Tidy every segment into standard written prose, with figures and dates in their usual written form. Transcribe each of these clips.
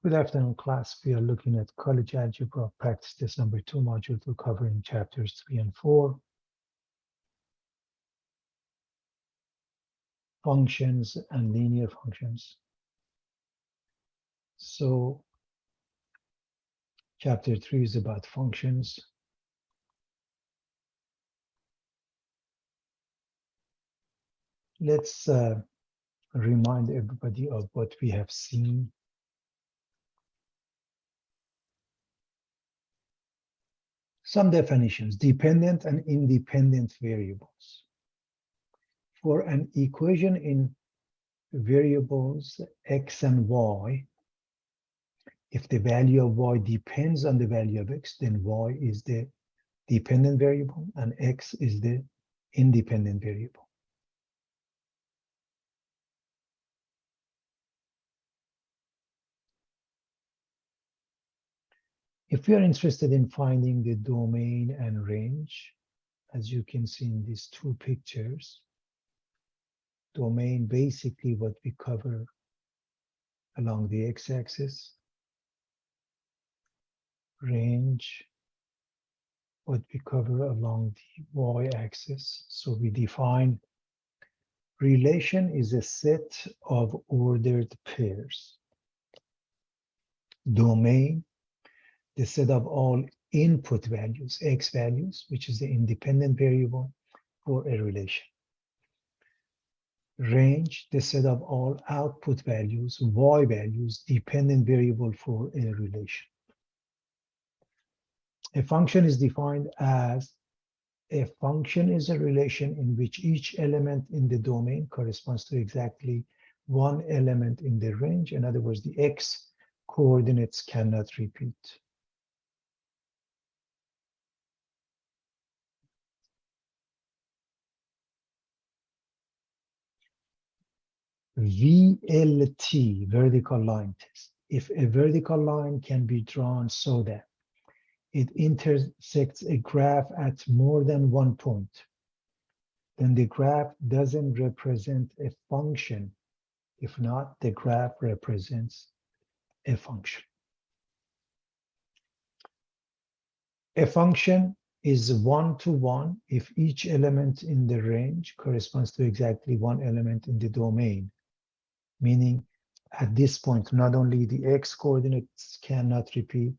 Good afternoon, class. We are looking at college algebra practice test number 2, module 2, covering chapters 3 and 4. Functions and linear functions. So chapter 3 is about functions. Let's remind everybody of what we have seen. Some definitions: dependent and independent variables. For an equation in variables x and y, if the value of y depends on the value of x, then y is the dependent variable and x is the independent variable. If we are interested in finding the domain and range, as you can see in these two pictures, domain basically what we cover along the x-axis, range what we cover along the y-axis. So we define relation is a set of ordered pairs. Domain, the set of all input values, x values, which is the independent variable for a relation. Range, the set of all output values, y values, dependent variable for a relation. A function is defined as a function is a relation in which each element in the domain corresponds to exactly one element in the range. In other words, the x coordinates cannot repeat. VLT, vertical line test. If a vertical line can be drawn so that it intersects a graph at more than one point, then the graph doesn't represent a function. If not, the graph represents a function. A function is one-to-one if each element in the range corresponds to exactly one element in the domain, meaning at this point, not only the x coordinates cannot repeat,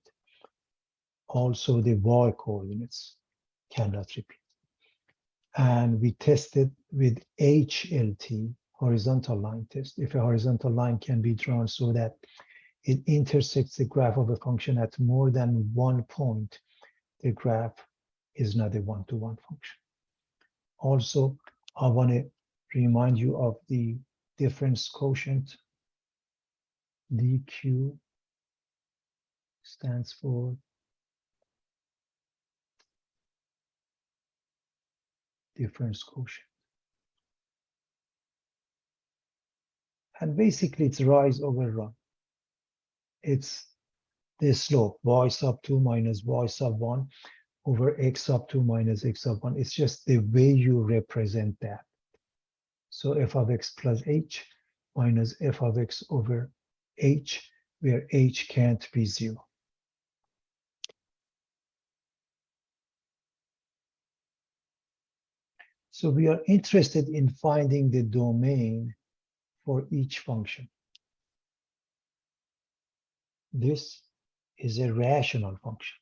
also the y coordinates cannot repeat. And we tested with HLT, horizontal line test. If a horizontal line can be drawn so that it intersects the graph of a function at more than one point, the graph is not a one-to-one function. Also, I want to remind you of the difference quotient. DQ stands for difference quotient. And basically it's rise over run. It's the slope, y sub 2 minus y sub 1 over x sub 2 minus x sub 1. It's just the way you represent that. So f of x plus h minus f of x over h, where h can't be 0. So we are interested in finding the domain for each function. This is a rational function.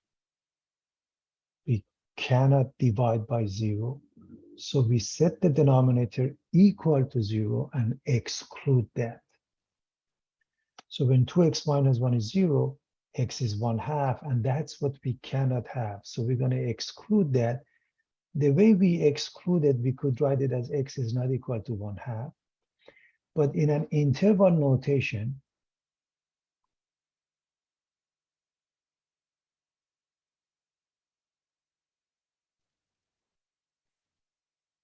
We cannot divide by 0, so we set the denominator equal to 0 and exclude that. So when 2x minus 1 is 0, x is 1/2, and that's what we cannot have. So we're going to exclude that. The way we exclude it, we could write it as x is not equal to 1/2. But in an interval notation,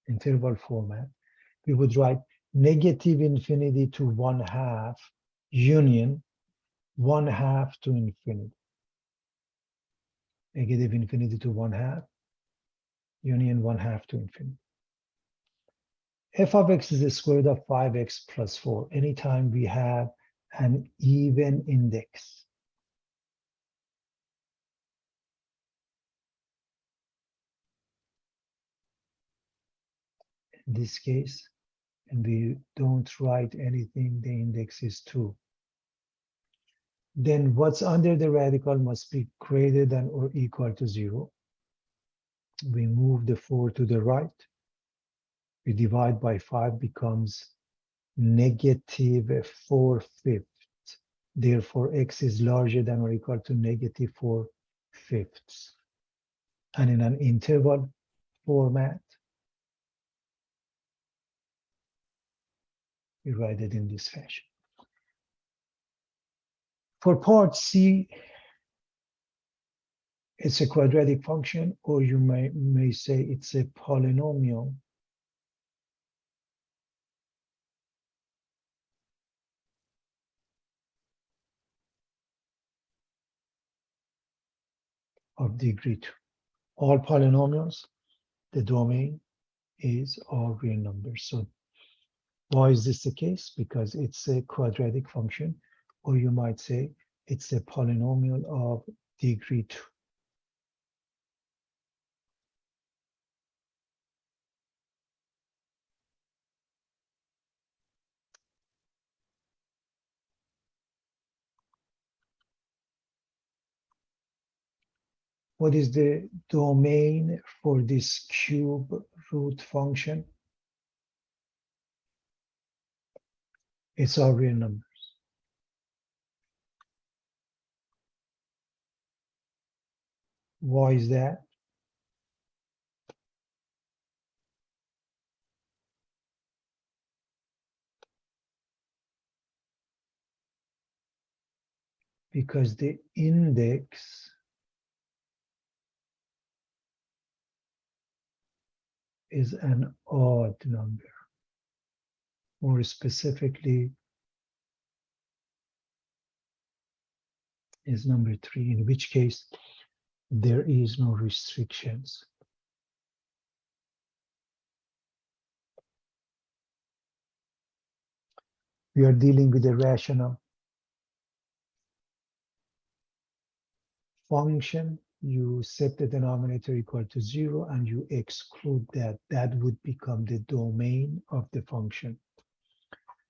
interval format, we would write negative infinity to 1/2 union 1/2 to infinity. Negative infinity to 1/2 union 1/2 to infinity. F of x is the square root of 5x plus 4. Anytime we have an even index, in this case, and we don't write anything, the index is 2. Then what's under the radical must be greater than or equal to 0. We move the 4 to the right. We divide by 5, becomes negative 4/5. Therefore, x is larger than or equal to negative 4/5. And in an interval format, we write it in this fashion. For part C, it's a quadratic function, or you may say it's a polynomial of degree 2. All polynomials, the domain is all real numbers. So why is this the case? Because it's a quadratic function, or you might say it's a polynomial of degree 2. What is the domain for this cube root function? It's all real numbers. Why is that? Because the index is an odd number. More specifically, is number 3, in which case there is no restrictions. We are dealing with a rational function. You set the denominator equal to 0 and you exclude that. That would become the domain of the function.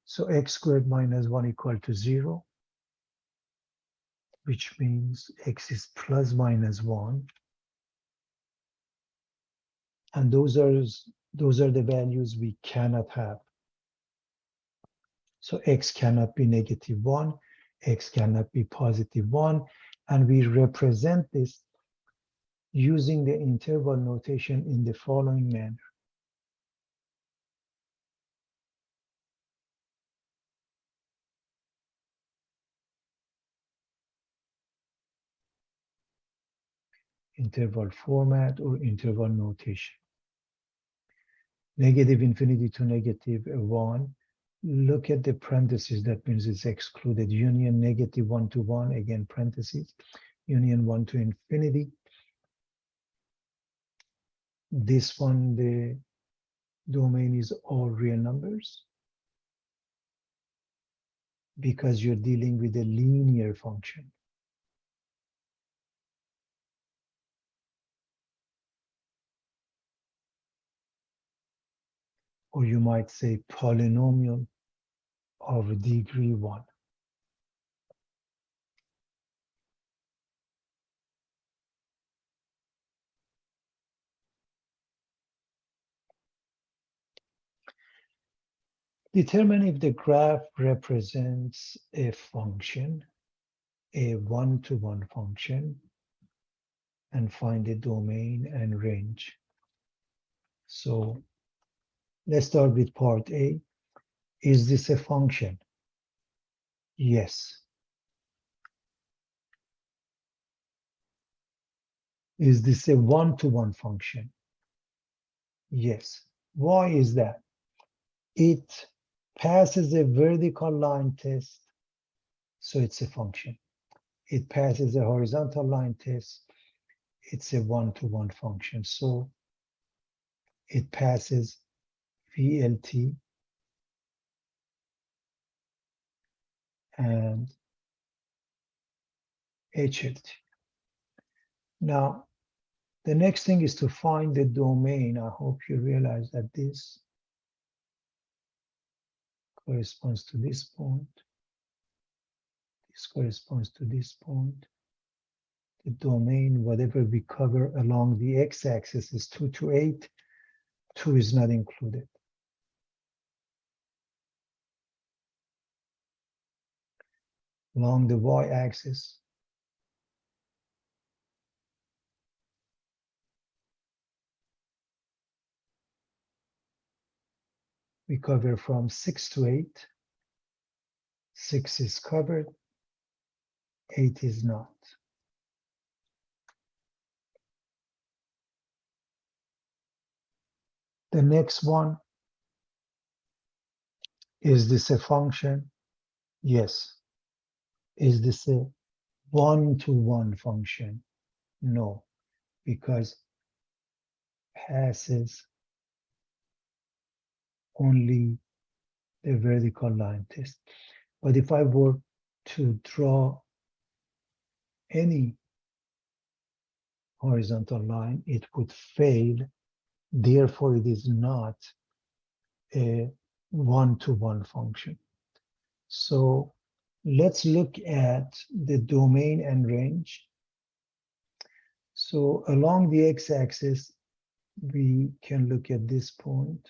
So x squared minus 1 equal to 0, which means x is plus minus 1. And those are the values we cannot have. So x cannot be negative 1, x cannot be positive 1, and we represent this using the interval notation in the following manner. Interval format or interval notation. Negative infinity to negative 1. Look at the parentheses, that means it's excluded. Union negative 1 to 1, again parentheses. Union 1 to infinity. This one, the domain is all real numbers because you're dealing with a linear function. Or you might say polynomial of degree 1. Determine if the graph represents a function, a one-to-one function, and find the domain and range. So let's start with part A. Is this a function? Yes. Is this a one-to-one function? Yes. Why is that? It passes a vertical line test, so it's a function. It passes a horizontal line test, it's a one-to-one function. So it passes VLT and HLT. Now, the next thing is to find the domain. I hope you realize that this corresponds to this point. This corresponds to this point. The domain, whatever we cover along the x-axis is 2 to 8. 2 is not included. Along the y-axis, we cover from 6 to 8. 6 is covered, 8 is not. The next one, is this a function? Yes. Is this a one-to-one function? No, because passes only the vertical line test. But if I were to draw any horizontal line, it would fail. Therefore, it is not a one-to-one function. So let's look at the domain and range. So along the x-axis, we can look at this point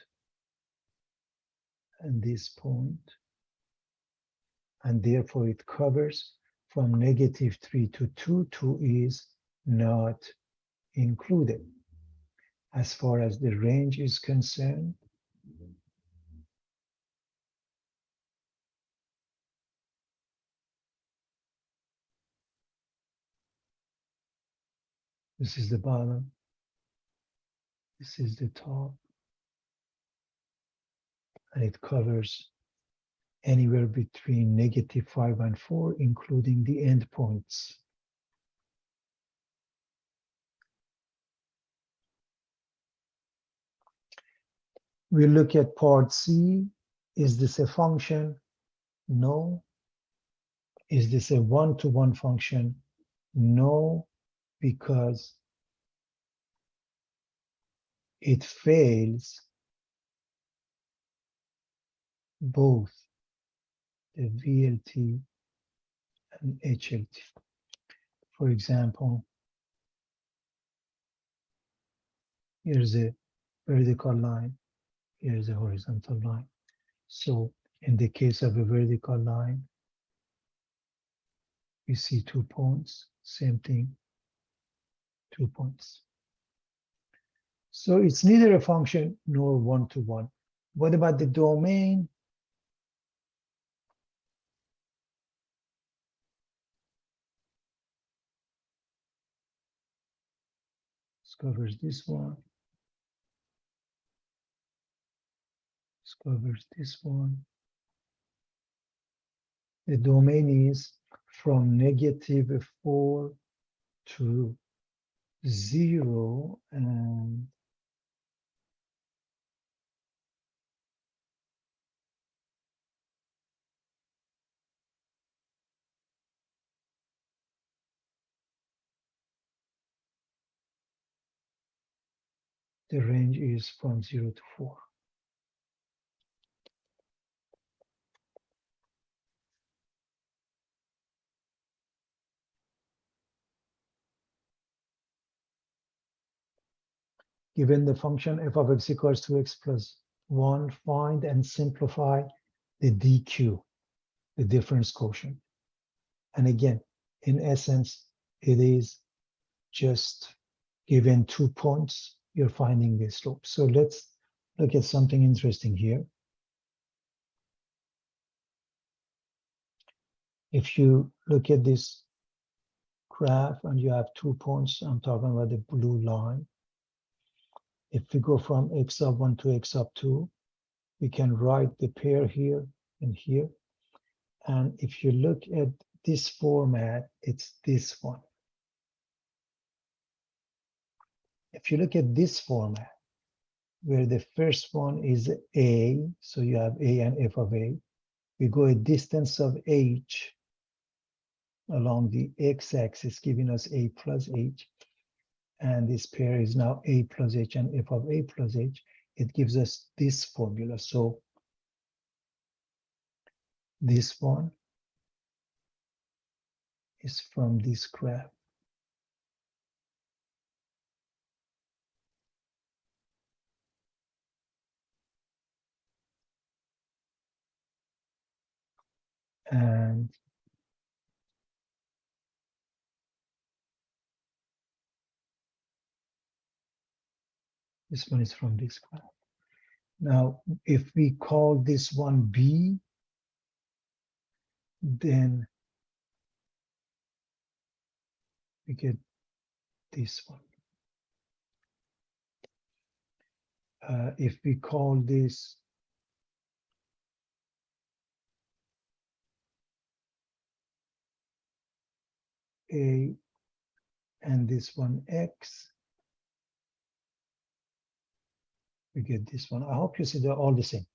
and this point, and therefore it covers from -3 to 2. 2 is not included. As far as the range is concerned, this is the bottom, this is the top, and it covers anywhere between -5 and 4, including the endpoints. We look at part C. Is this a function? No. Is this a one-to-one function? No, because it fails both the VLT and HLT. For example, here's a vertical line, here's a horizontal line. So in the case of a vertical line, we see 2 points, same thing, 2 points. So it's neither a function nor one-to-one. What about the domain? This covers this one. This covers this one. The domain is from -4 to 0, and the range is from 0 to 4. Given the function f of x equals to x plus 1, find and simplify the dq, the difference quotient. And again, in essence, it is just given 2 points, you're finding the slope. So let's look at something interesting here. If you look at this graph and you have 2 points, I'm talking about the blue line. If we go from x sub 1 to x sub 2, we can write the pair here and here. And if you look at this format, it's this one. If you look at this format, where the first one is a, so you have a and f of a, we go a distance of h along the x-axis, giving us a plus h. And this pair is now a plus h and f of a plus h. It gives us this formula. So This one is from this graph. And this one is from this graph. Now, if we call this one B, then we get this one. If we call this A and this one X, we get this one. I hope you see they're all the same.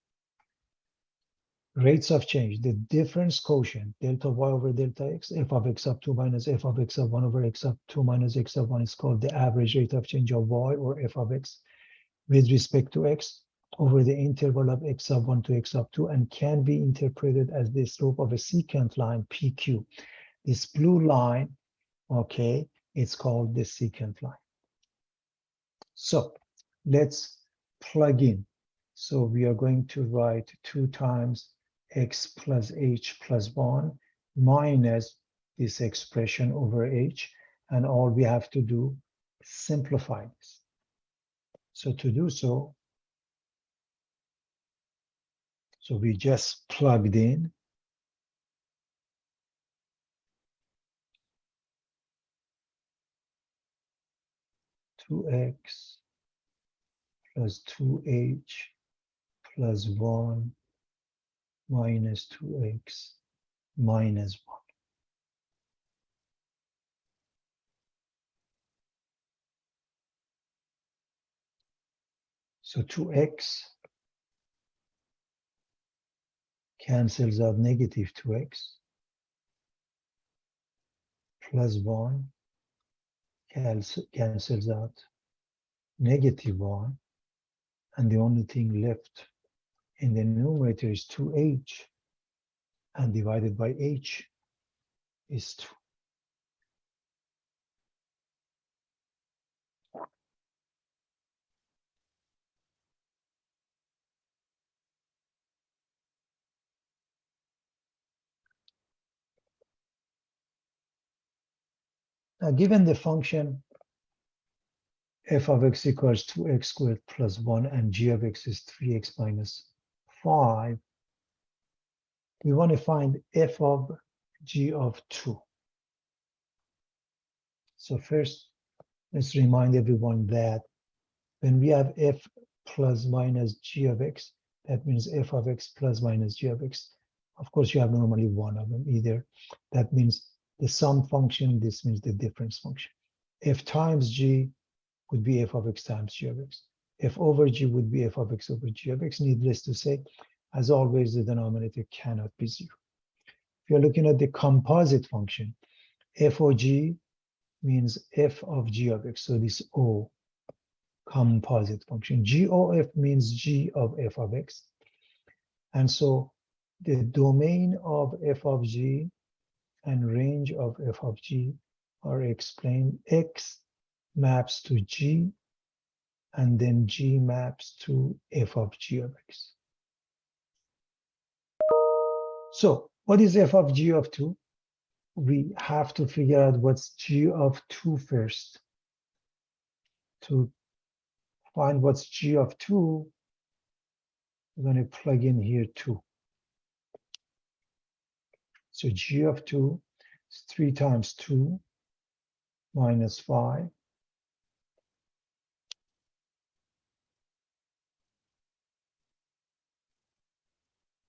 Rates of change, the difference quotient, delta y over delta x, f of x sub 2 minus f of x sub 1 over x sub 2 minus x sub 1 is called the average rate of change of y, or f of x, with respect to x over the interval of x sub 1 to x sub 2, and can be interpreted as the slope of a secant line PQ. This blue line, okay, it's called the secant line. So let's plug in. So we are going to write 2 times x plus h plus 1 minus this expression over h, and all we have to do is simplify this. So to do so, we just plugged in 2x plus 2h plus 1 minus 2x minus 1. So 2x cancels out negative 2x, plus 1 cancels out negative 1, and the only thing left in the numerator is 2h, and divided by h is 2. Now, given the function f of x equals 2x squared plus 1 and g of x is 3x minus 5, we want to find f of g of 2. So first, let's remind everyone that when we have f plus minus g of x, that means f of x plus minus g of x. Of course, you have normally one of them either. That means the sum function, this means the difference function. F times g would be f of x times g of x. F over g would be f of x over g of x. Needless to say, as always, the denominator cannot be 0. If you're looking at the composite function, f of g means f of g of x. So this O, composite function. G of f means g of f of x. And so the domain of f of g and range of f of g are explained. X maps to g, and then g maps to f of g of x. So what is f of g of 2? We have to figure out what's g of 2 first. To find what's g of 2, we're going to plug in here 2. So g of 2 is 3 times 2 minus 5,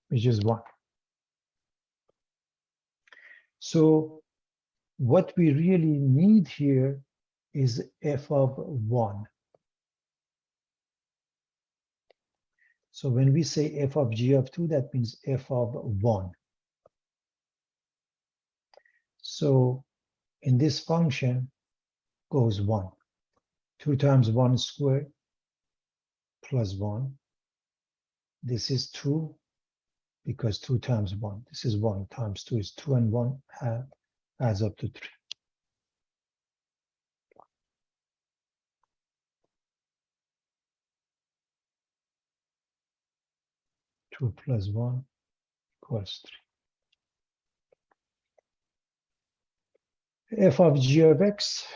which is 1. So what we really need here is f of 1. So when we say f of g of 2, that means f of 1. So in this function goes 1. 2 times 1 squared plus 1. This is 2 because 2 times 1, this is 1 times 2 is 2, and 1 adds up to 3. 2 plus 1 equals 3. F of g of x,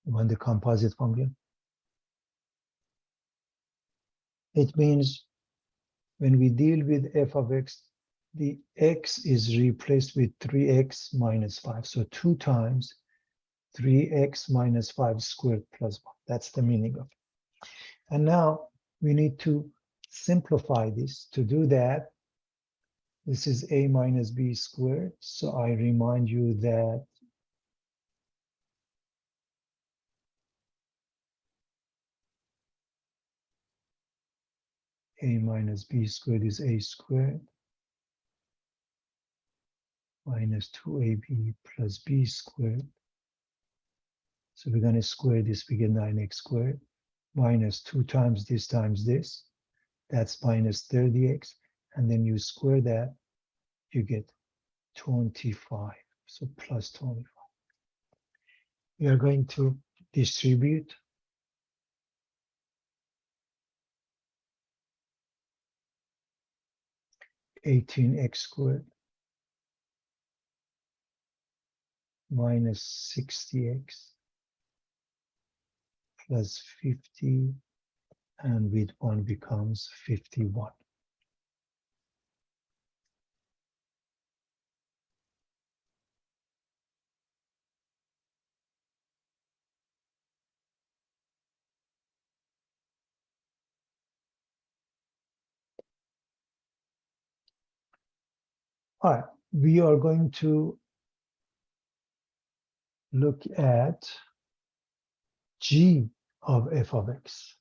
when the composite function, it means when we deal with f of x, the x is replaced with 3x minus 5. So 2 times 3x minus 5 squared plus 1. That's the meaning of it. And now we need to simplify this. To do that, this is a minus b squared. So I remind you that a minus b squared is a squared minus 2ab plus b squared. So we're going to square this, we get 9x squared minus 2 times this. That's minus 30x. And then you square that, you get 25. So plus 25. We are going to distribute 18x squared minus 60x plus 50, and with 1 becomes 51. All right, we are going to look at g of f of x,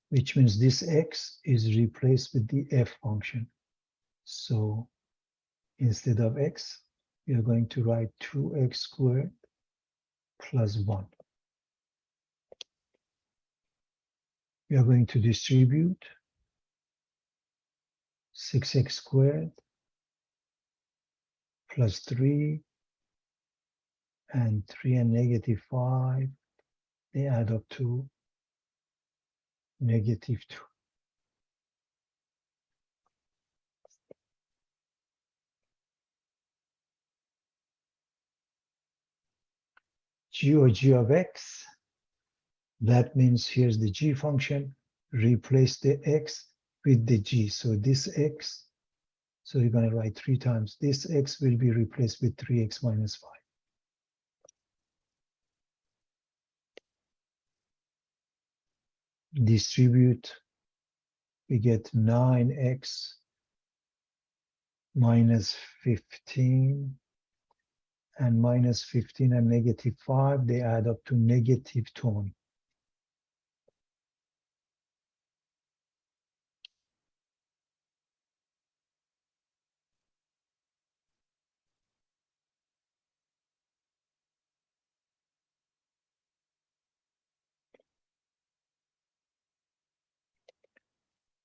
which means this x is replaced with the f function. So instead of x, we are going to write 2x squared plus 1. We are going to distribute 6x squared plus 3, and 3 and negative 5, they add up to negative 2. G or g of x, that means here's the g function, replace the x with the g. So this x, so you're going to write 3 times. This x will be replaced with 3x minus 5. Distribute, we get 9x minus 15, and minus 15 and negative 5, they add up to negative 20.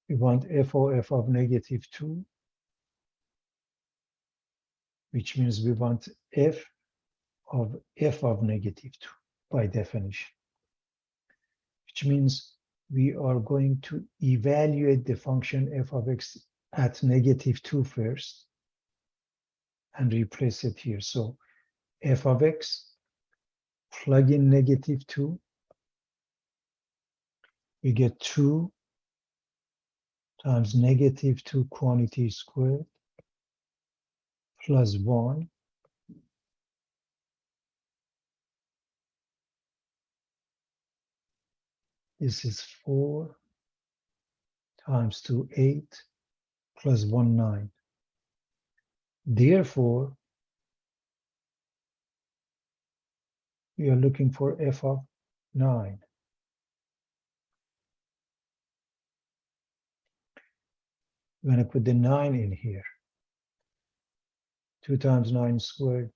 We want f of negative 2, which means we want f of negative 2 by definition, which means we are going to evaluate the function f of x at negative 2 first and replace it here. So f of x, plug in negative 2, we get 2 times negative 2 quantity squared plus 1 . This is 4 times 2, 8, plus 1, 9. Therefore, we are looking for f of 9. I'm going to put the 9 in here. 2 times 9 squared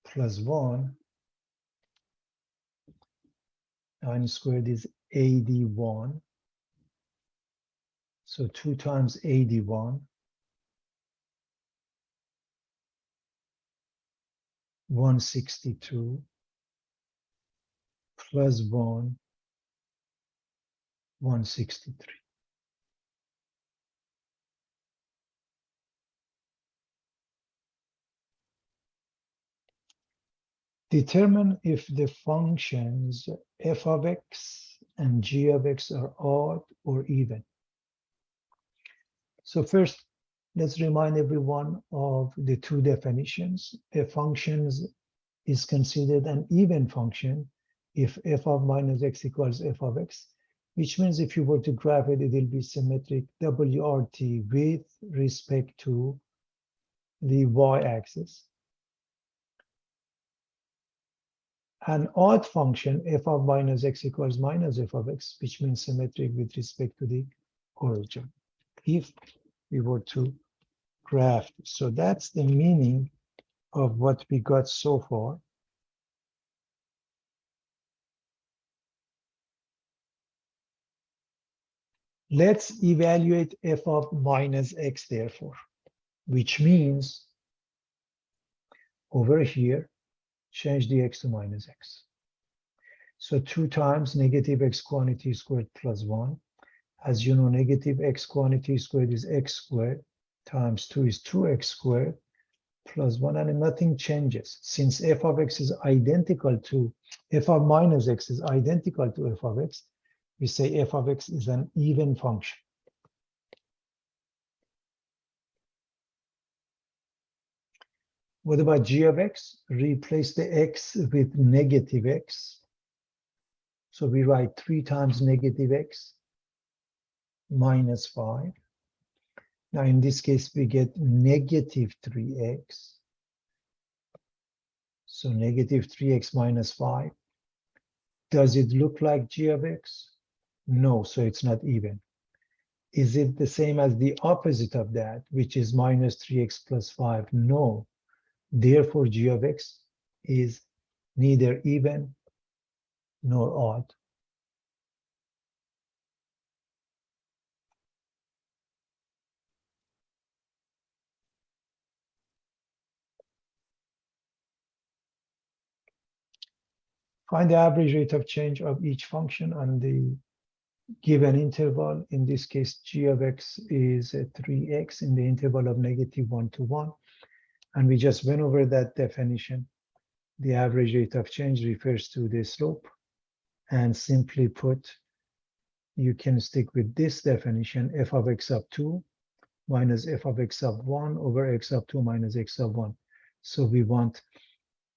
plus 1 9 squared is 81. So 2 times 81, 162, plus 1, 163. Determine if the functions f of x and g of x are odd or even. So first, let's remind everyone of the two definitions. A function is considered an even function if f of minus x equals f of x, which means if you were to graph it, it will be symmetric WRT with respect to the y-axis. An odd function, f of minus x equals minus f of x, which means symmetric with respect to the origin, if we were to graph. So that's the meaning of what we got so far. Let's evaluate f of minus x, therefore, which means over here, change the x to minus x. So 2 times negative x quantity squared plus 1. As you know, negative x quantity squared is x squared times 2 is 2x squared plus 1, and nothing changes. Since f of x is identical to f of minus x is identical to f of x, we say f of x is an even function. What about g of x? Replace the x with negative x. So we write 3 times negative x minus 5. Now in this case, we get negative 3x. So negative 3x minus 5. Does it look like g of x? No, so it's not even. Is it the same as the opposite of that, which is minus 3x plus 5? No. Therefore, g of x is neither even nor odd. Find the average rate of change of each function on the given interval. In this case, g of x is 3x in the interval of -1 to 1. And we just went over that definition. The average rate of change refers to the slope. And simply put, you can stick with this definition, f of x sub 2 minus f of x sub 1 over x sub 2 minus x sub 1. So we want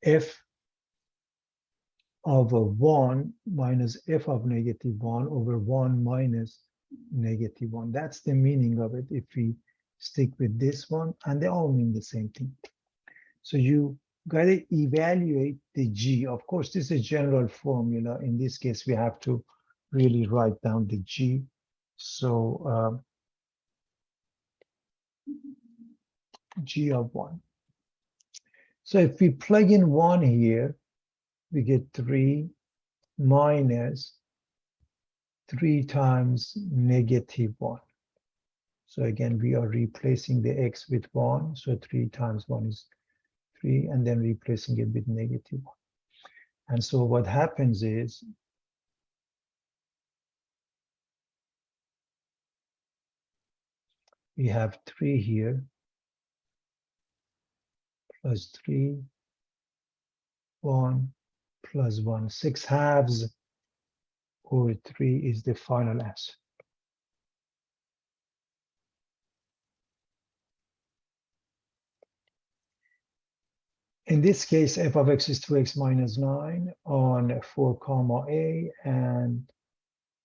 f of 1 minus f of -1 over 1 minus -1. That's the meaning of it if we stick with this one, and they all mean the same thing. So you got to evaluate the g. Of course, this is a general formula. In this case, we have to really write down the g. So g of 1. So if we plug in 1 here, we get 3 minus 3 times -1. So again, we are replacing the x with 1. So 3 times 1 is 3, and then replacing it with -1. And so what happens is we have 3 here plus 3, 1 plus 1. 6 halves over 3 is the final answer. In this case, f of x is 2x minus 9 on 4 comma a, and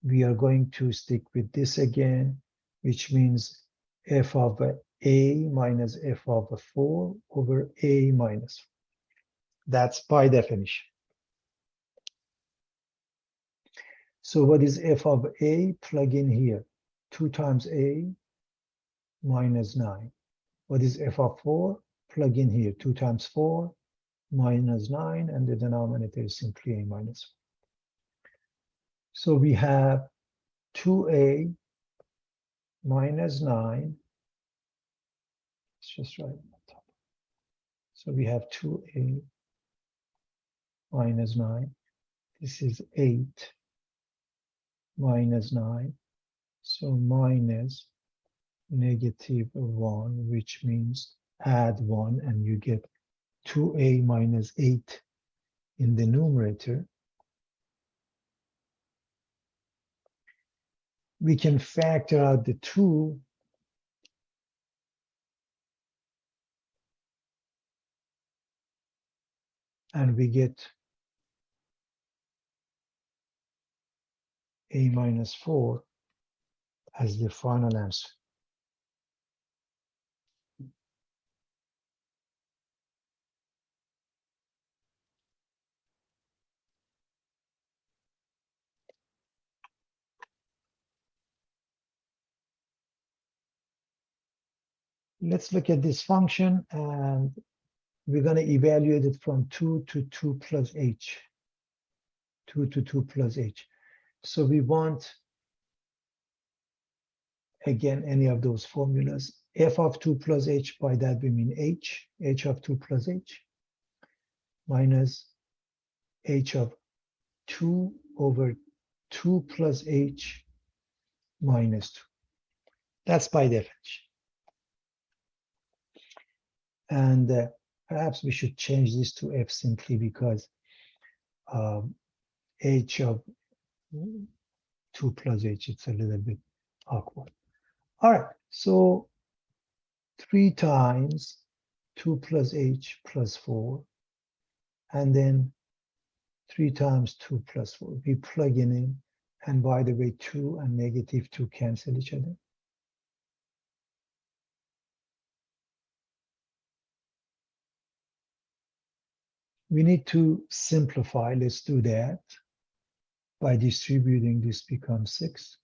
we are going to stick with this again, which means f of a minus f of 4 over a minus 4. That's by definition. So what is f of a? Plug in here. 2 times a minus 9. What is f of 4? Plug in here. 2 times 4 minus 9, and the denominator is simply a minus 4. So we have 2a minus 9. Let's just write on top. So we have 2a minus 9. This is 8 minus 9. So minus negative 1, which means add 1, and you get 2a minus 8 in the numerator. We can factor out the 2 and we get a minus 4 as the final answer. Let's look at this function, and we're going to evaluate it from 2 to 2 plus h. 2 to 2 plus h. So we want, again, any of those formulas. F of 2 plus h, by that we mean h of 2 plus h, minus h of 2 over 2 plus h minus 2. That's by definition. And perhaps we should change this to f simply because h of 2 plus h, it's a little bit awkward. All right, so 3 times 2 plus h plus 4, and then 3 times 2 plus 4. We plug in, and by the way, 2 and negative 2 cancel each other. We need to simplify. Let's do that. By distributing, this becomes 6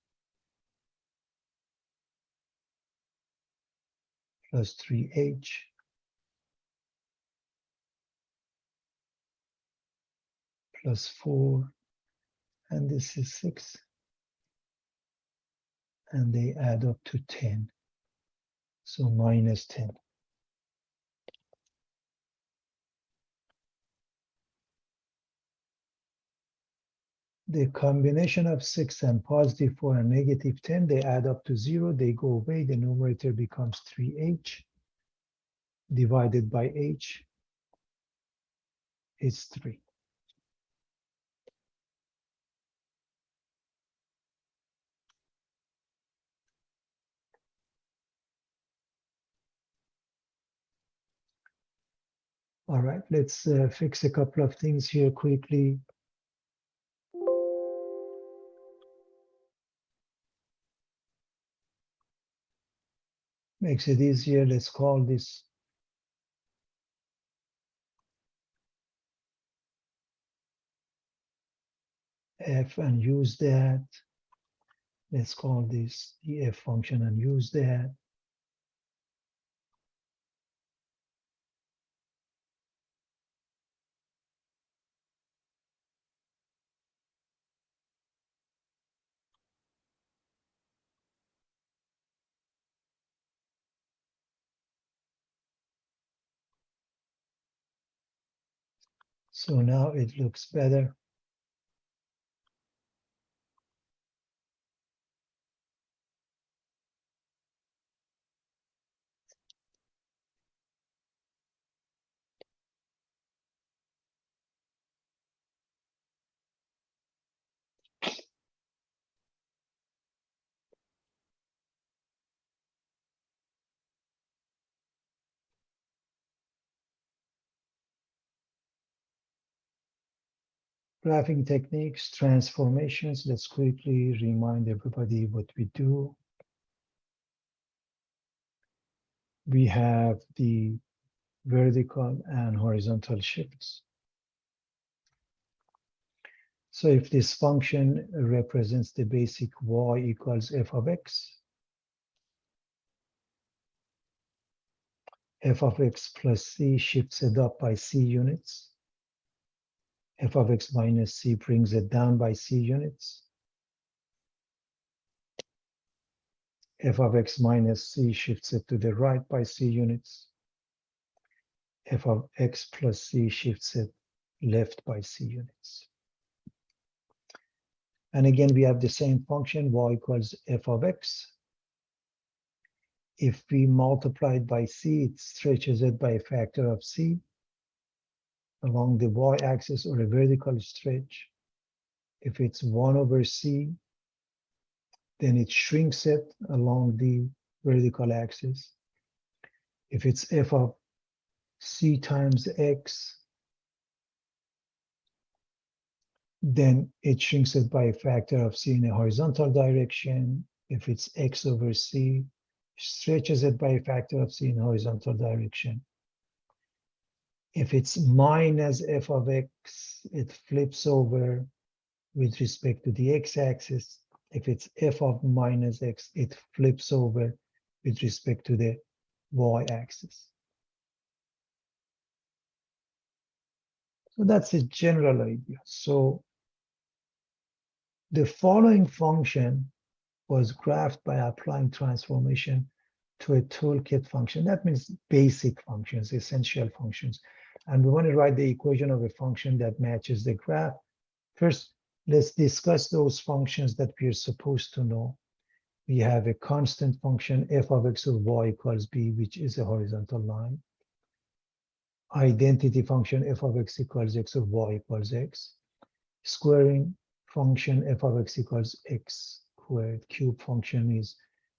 plus 3h plus 4, and this is 6, and they add up to 10, so minus 10. The combination of 6 and positive 4 and negative 10, they add up to 0, they go away, the numerator becomes 3h divided by h is 3. All right, let's fix a couple of things here quickly. Makes it easier. Let's call this f and use that. Let's call this the f function and use that. So now it looks better. Graphing techniques, transformations. Let's quickly remind everybody what we do. We have the vertical and horizontal shifts. So if this function represents the basic y equals f of x, f of x plus c shifts it up by c units. F of x minus c brings it down by c units. f of x minus c shifts it to the right by c units. F of x plus c shifts it left by c units. And again, we have the same function, y equals f of x. If we multiply it by c, it stretches it by a factor of c along the y-axis or a vertical stretch. If it's 1 over c, then it shrinks it along the vertical axis. If it's f of c times x, then it shrinks it by a factor of c in a horizontal direction. If it's x over c, stretches it by a factor of c in horizontal direction. If it's minus f of x, it flips over with respect to the x-axis. If it's f of minus x, it flips over with respect to the y-axis. So that's a general idea. So the following function was graphed by applying transformation to a toolkit function. That means basic functions, essential functions. And we want to write the equation of a function that matches the graph. First, let's discuss those functions that we're supposed to know. We have a constant function, f of x of y equals b, which is a horizontal line. Identity function, f of x equals x of y equals x. Squaring function, f of x equals x squared. Cube function is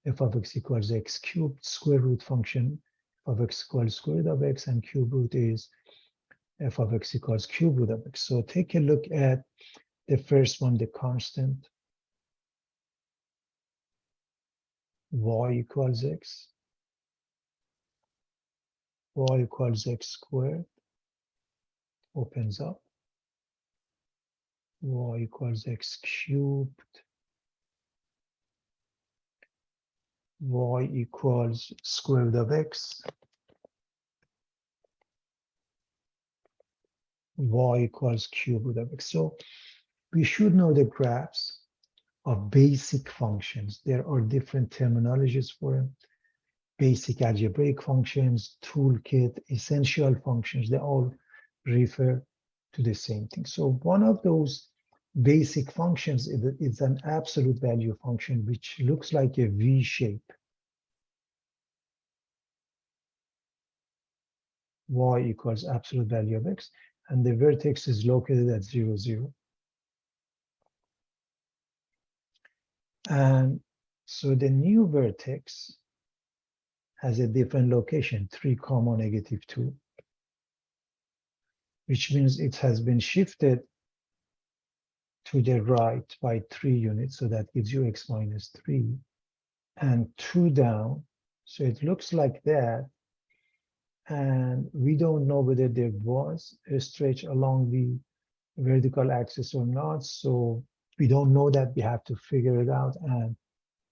f of x equals x cubed. Square root function, f of x equals square root of x, and cube root is f of x equals cube root of x. So take a look at the first one, the constant, y equals x. Y equals x squared, opens up. Y equals x cubed. Y equals square root of x. Y equals cube root of x. So we should know the graphs of basic functions. There are different terminologies for them. Basic algebraic functions, toolkit, essential functions, they all refer to the same thing. So one of those basic functions is an absolute value function, which looks like a V shape. Y equals absolute value of x, and the vertex is located at 0, 0. And so the new vertex has a different location, 3, negative 2, which means it has been shifted to the right by 3 units. So that gives you x minus 3 and 2 down. So it looks like that. And we don't know whether there was a stretch along the vertical axis or not. So we don't know that. We have to figure it out. And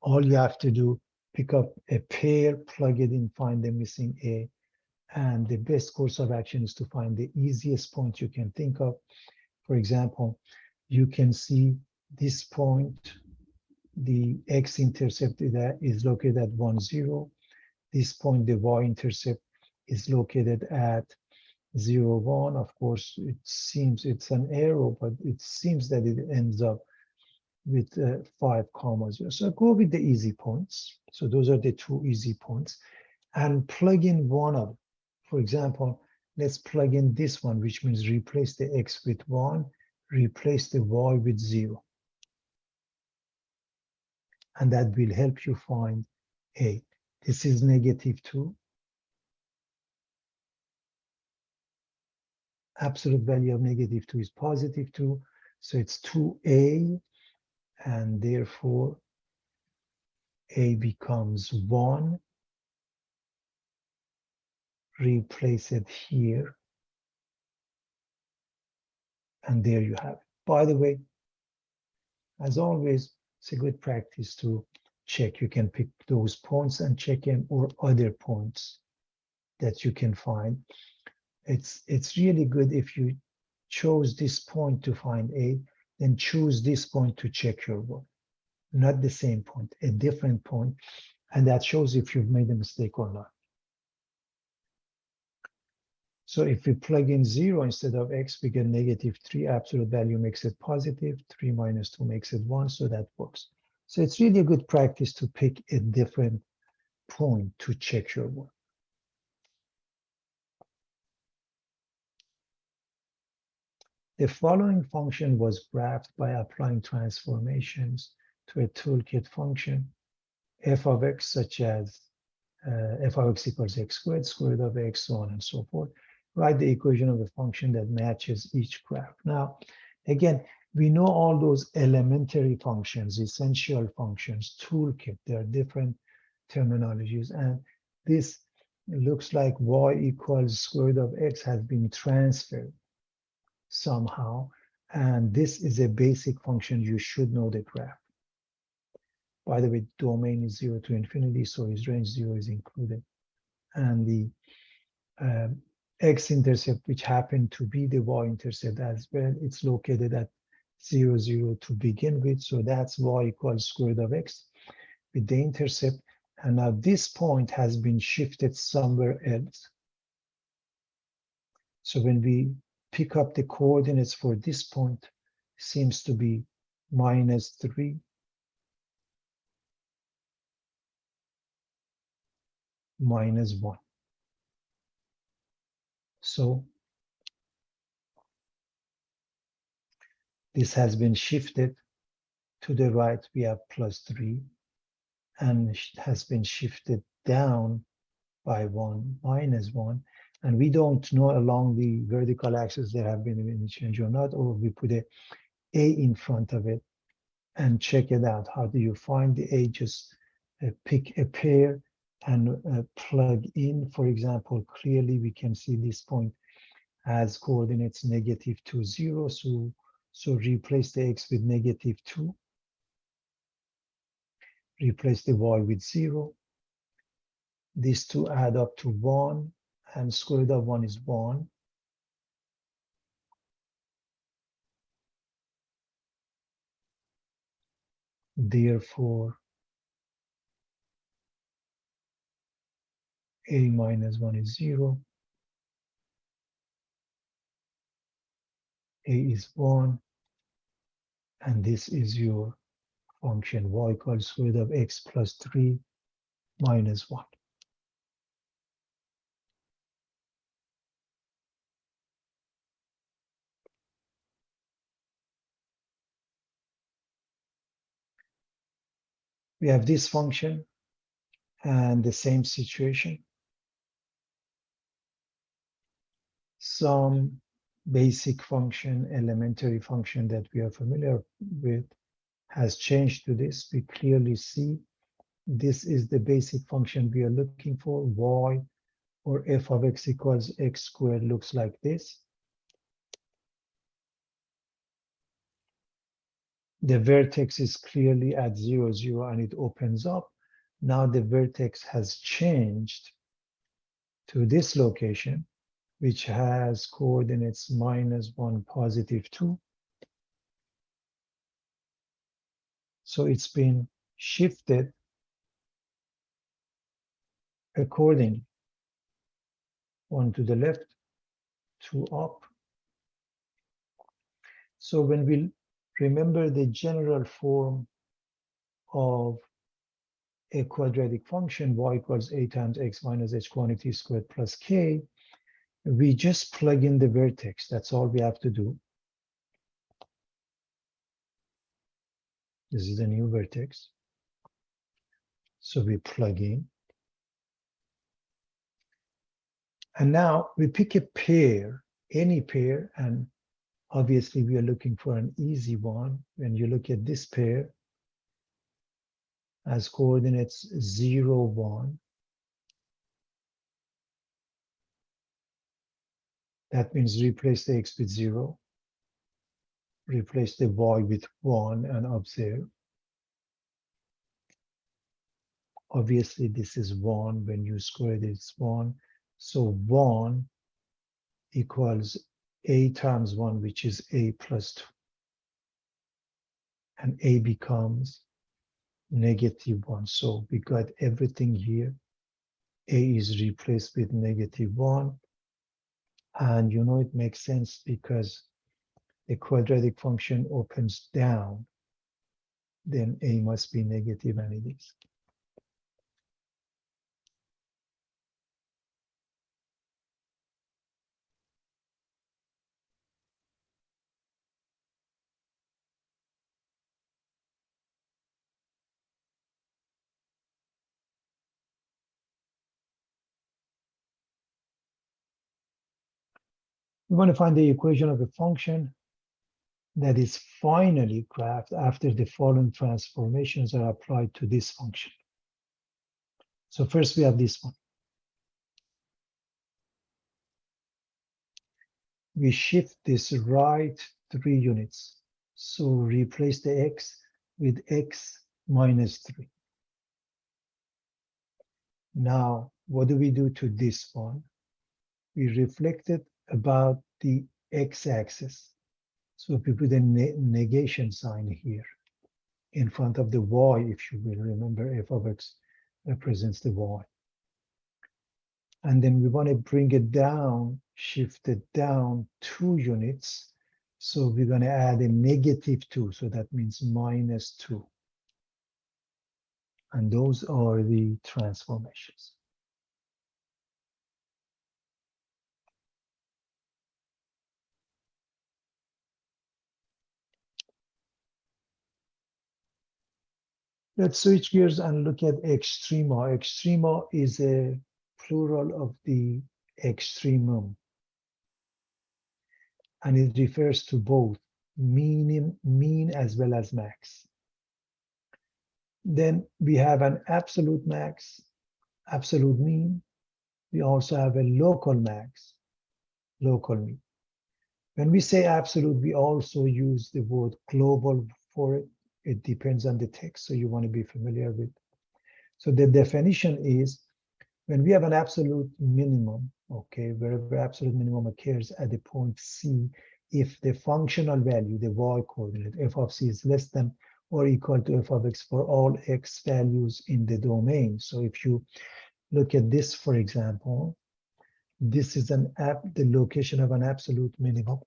all you have to do, pick up a pair, plug it in, find the missing A. And the best course of action is to find the easiest point you can think of. For example, you can see this point, the x-intercept is located at 1, 0. This point, the y-intercept is located at 0, 1. Of course, it seems it's an arrow, but it seems that it ends up with 5, 0. So go with the easy points. So those are the 2 easy points. And plug in one of them. For example, let's plug in this one, which means replace the x with 1, replace the y with 0. And that will help you find A. This is negative 2. Absolute value of negative 2 is positive 2. So it's 2A, and therefore A becomes 1. Replace it here. And there you have it. By the way, as always, it's a good practice to check. You can pick those points and check them, or other points that you can find. It's really good if you chose this point to find A, then choose this point to check your work. Not the same point, a different point. And that shows if you've made a mistake or not. So if we plug in 0 instead of x, we get -3. Absolute value makes it positive. 3 minus 2 makes it 1, so that works. So it's really a good practice to pick a different point to check your work. The following function was graphed by applying transformations to a toolkit function, f of x, such as f of x equals x squared, square root of x, so on and so forth. Write the equation of a function that matches each graph. Now, again, we know all those elementary functions, essential functions, toolkit, there are different terminologies. And this looks like y equals square root of x has been transferred somehow. And this is a basic function. You should know the graph. By the way, domain is 0 to infinity, so its range 0 is included. And the x-intercept, which happened to be the y-intercept as well, it's located at 0, 0 to begin with. So that's y equals square root of x with the intercept. And now this point has been shifted somewhere else. So when we pick up the coordinates for this point, seems to be -3, -1. So this has been shifted to the right. We have +3, and it has been shifted down by 1, -1. And we don't know along the vertical axis there have been any change or not, or we put a in front of it and check it out. How do you find the a? Just pick a pair and plug in. For example, clearly we can see this point has coordinates -2, 0. So replace the x with -2. Replace the y with 0. These two add up to 1, and square root of 1 is 1. Therefore, a minus 1 is 0. A is 1. And this is your function y equals square root of x plus 3 minus 1. We have this function and the same situation. Some basic function, elementary function that we are familiar with has changed to this. We clearly see this is the basic function we are looking for. Y or f of x equals x squared looks like this. The vertex is clearly at 0, 0, and it opens up. Now the vertex has changed to this location, which has coordinates -1, +2. So it's been shifted accordingly, one to the left, two up. So when we remember the general form of a quadratic function, y equals a times x minus h quantity squared plus k, we just plug in the vertex. That's all we have to do. This is a new vertex. So we plug in. And now we pick a pair, any pair, and obviously we are looking for an easy one. When you look at this pair as coordinates 0, 1, that means replace the x with 0, replace the y with 1, and observe. Obviously this is 1. When you square it, it's 1. So 1 equals a times 1, which is a plus 2. And a becomes -1. So we got everything here. A is replaced with -1. And you know it makes sense because the quadratic function opens down. Then A must be negative, and it is. We want to find the equation of a function that is finally graphed after the following transformations are applied to this function. So first we have this one. We shift this right 3 units. So replace the x with x minus 3. Now, what do we do to this one? We reflect it about the x-axis. So if we put a negation sign here in front of the y, if you will remember, f of x represents the y. And then we want to bring it down, shift it down 2 units. So we're going to add a -2. So that means -2. And those are the transformations. Let's switch gears and look at extrema. Extrema is a plural of the extremum. And it refers to both mean as well as max. Then we have an absolute max, absolute mean. We also have a local max, local mean. When we say absolute, we also use the word global for it. It depends on the text, so you want to be familiar with. So the definition is when we have an absolute minimum, okay, wherever absolute minimum occurs at the point C, if the functional value, the y-coordinate, f of c is less than or equal to f of x for all x values in the domain. So if you look at this, for example, this is the location of an absolute minimum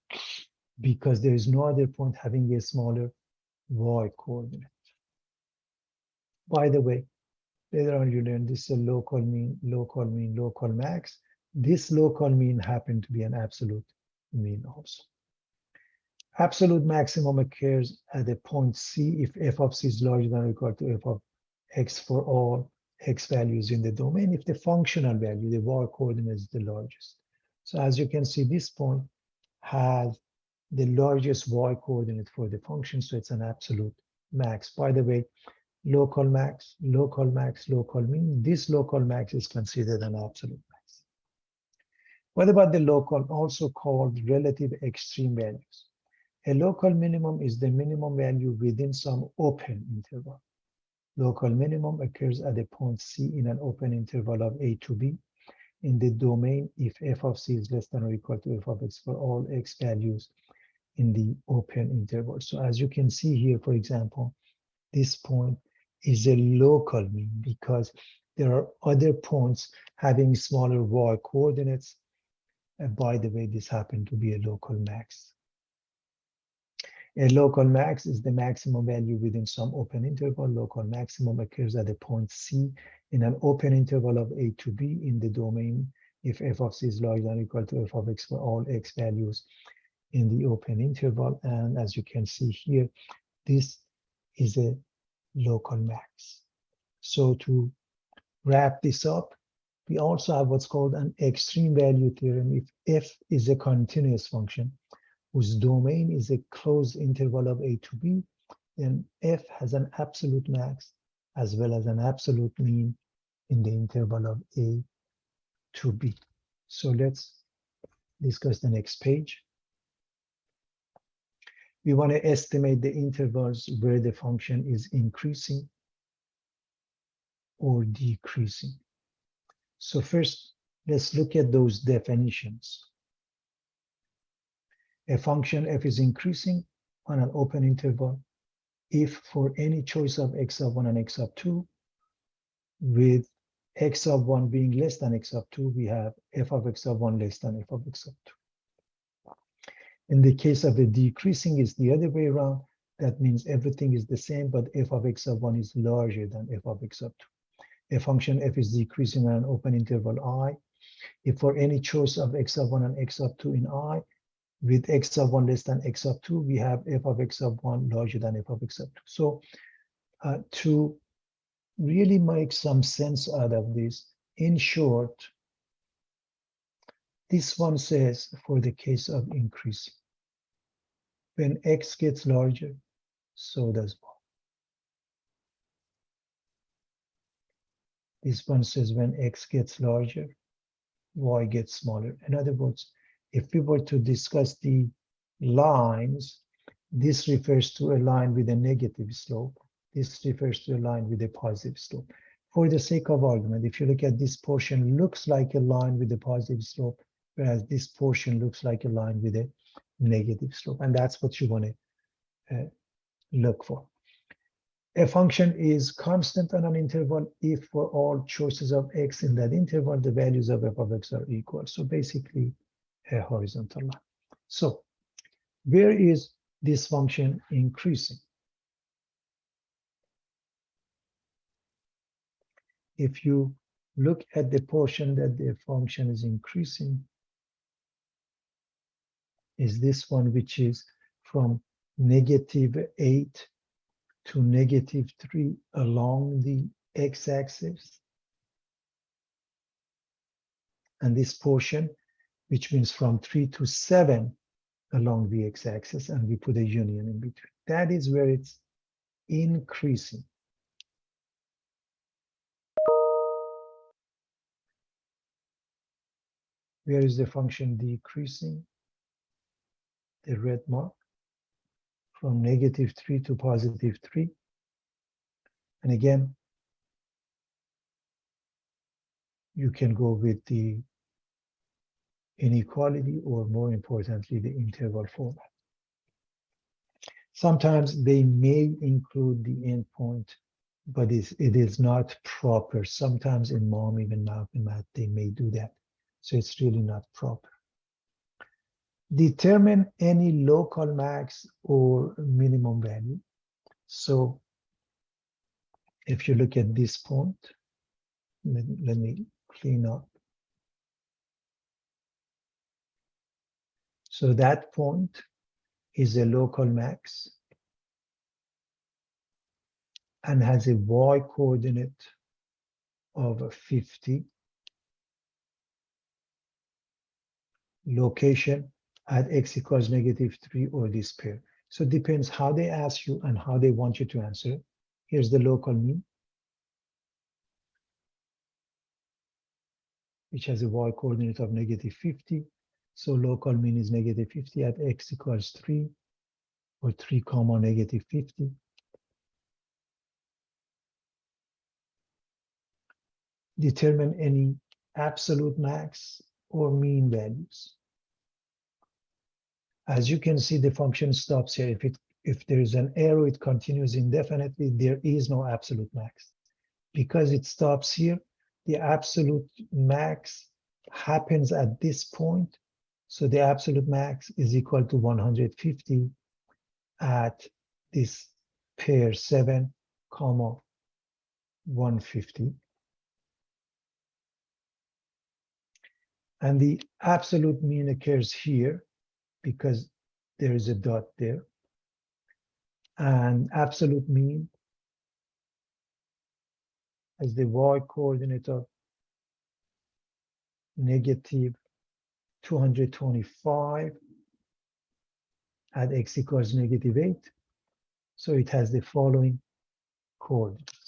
because there is no other point having a smaller y-coordinate. By the way, later on you learn this is a local mean, local mean, local max. This local mean happened to be an absolute mean also. Absolute maximum occurs at the point C if f of c is larger than or equal to f of x for all x values in the domain, if the functional value, the y-coordinate, is the largest. So as you can see, this point has the largest y-coordinate for the function, so it's an absolute max. By the way, local max, local max, local mean, this local max is considered an absolute max. What about the local, also called relative extreme values? A local minimum is the minimum value within some open interval. Local minimum occurs at a point C in an open interval of a to b in the domain if f of c is less than or equal to f of x for all x values in the open interval. So as you can see here, for example, this point is a local mean because there are other points having smaller y coordinates. And by the way, this happened to be a local max. A local max is the maximum value within some open interval. Local maximum occurs at a point C in an open interval of a to b in the domain if f of c is larger than or equal to f of x for all x values in the open interval. And as you can see here, this is a local max. So to wrap this up, we also have what's called an extreme value theorem. If f is a continuous function whose domain is a closed interval of a to b, then f has an absolute max as well as an absolute mean in the interval of a to b. So let's discuss the next page. We want to estimate the intervals where the function is increasing or decreasing. So first, let's look at those definitions. A function f is increasing on an open interval if for any choice of x of 1 and x of 2, with x of 1 being less than x of 2, we have f of x of 1 less than f of x of 2. In the case of the decreasing, it's the other way around. That means everything is the same, but f of x of 1 is larger than f of x of 2. A function f is decreasing on an open interval I. If for any choice of x of 1 and x of 2 in I, with x of 1 less than x of 2, we have f of x of 1 larger than f of x of 2. So to really make some sense out of this, in short, this one says for the case of increasing, when x gets larger, so does y. This one says when x gets larger, y gets smaller. In other words, if we were to discuss the lines, this refers to a line with a negative slope. This refers to a line with a positive slope. For the sake of argument, if you look at this portion, looks like a line with a positive slope, whereas this portion looks like a line with a negative slope. And that's what you want to look for. A function is constant on an interval if for all choices of x in that interval, the values of f of x are equal. So basically a horizontal line. So where is this function increasing? If you look at the portion that the function is increasing, is this one, which is from -8 to -3 along the x-axis. And this portion, which means from 3 to 7 along the x-axis, and we put a union in between. That is where it's increasing. Where is the function decreasing? The red mark, from -3 to +3. And again, you can go with the inequality, or more importantly, the interval format. Sometimes they may include the endpoint, but it is not proper. Sometimes in MOM, even now in math, they may do that. So it's really not proper. Determine any local max or minimum value. So if you look at this point, let me clean up. So that point is a local max and has a y coordinate of 50. Location at x equals -3 or this pair. So it depends how they ask you and how they want you to answer. Here's the local mean, which has a y coordinate of -50. So local mean is -50 at x equals 3 or 3, -50. Determine any absolute max or mean values. As you can see, the function stops here. If there is an arrow, it continues indefinitely. There is no absolute max. Because it stops here, the absolute max happens at this point. So the absolute max is equal to 150 at this pair 7, 150. And the absolute mean occurs here because there is a dot there. And absolute mean has the y coordinate of -225 at x equals -8. So it has the following coordinates.